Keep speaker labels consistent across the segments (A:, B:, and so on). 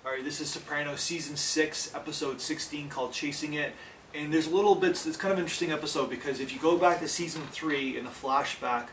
A: Alright, this is Sopranos Season 6, Episode 16, called Chasing It. And there's little bits, it's kind of an interesting episode because if you go back to Season 3 in the flashback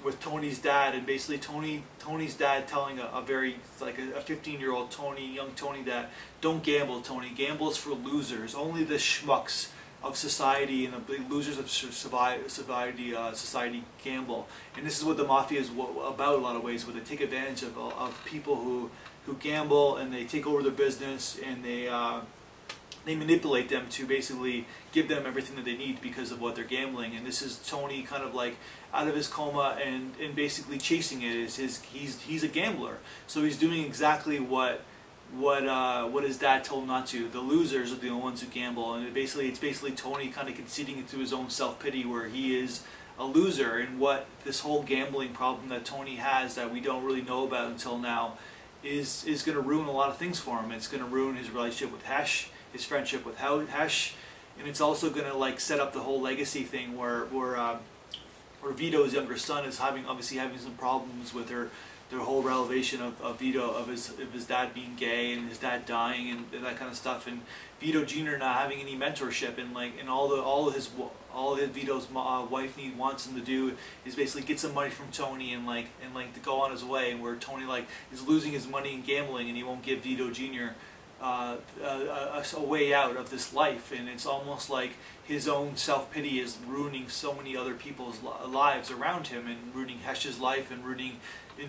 A: with Tony's dad, and basically Tony's dad telling a very, like a 15-year-old Tony, young Tony, that don't gamble, Tony. Gamble is for losers. Only the schmucks of society and the losers of society gamble. And this is what the mafia is about in a lot of ways, where they take advantage of people who gamble, and they take over their business, and they manipulate them to basically give them everything that they need because of what they're gambling. And this is Tony kind of like out of his coma and basically chasing it. He's a gambler, so he's doing exactly what his dad told him not to. The losers are the only ones who gamble, and it's basically Tony kind of conceding into his own self-pity, where he is a loser, and what this whole gambling problem that Tony has that we don't really know about until now is going to ruin a lot of things for him. It's going to ruin his relationship with Hesh, his friendship with Hesh, and it's also going to like set up the whole legacy thing where Vito's younger son is obviously having some problems with their whole revelation of Vito, of his dad being gay and his dad dying and that kind of stuff, and Vito Jr. not having any mentorship, and all Vito's wife wants him to do is basically get some money from Tony and to go on his way, and where Tony is losing his money in gambling, and he won't give Vito Jr. A way out of this life. And it's almost like his own self-pity is ruining so many other people's lives around him, and ruining Hesh's life, and ruining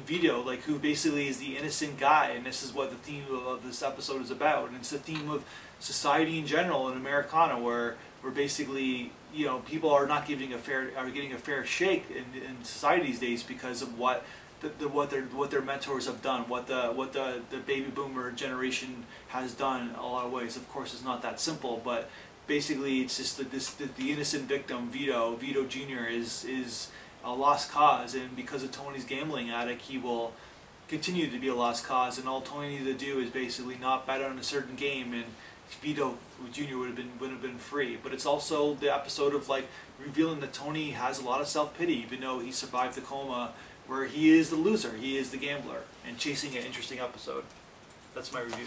A: Vito, who basically is the innocent guy. And this is what the theme of this episode is about, and it's the theme of society in general in Americana, where basically, you know, people are not getting a fair shake in society these days because of what their mentors have done, what the baby boomer generation has done in a lot of ways. Of course, it's not that simple, but basically it's just that the innocent victim, Vito Jr. is a lost cause, and because of Tony's gambling addict, he will continue to be a lost cause, and all Tony needed to do is basically not bet on a certain game, and Vito Jr. would have been free. But it's also the episode of revealing that Tony has a lot of self-pity, even though he survived the coma, where he is the loser, he is the gambler, and chasing an interesting episode. That's my review.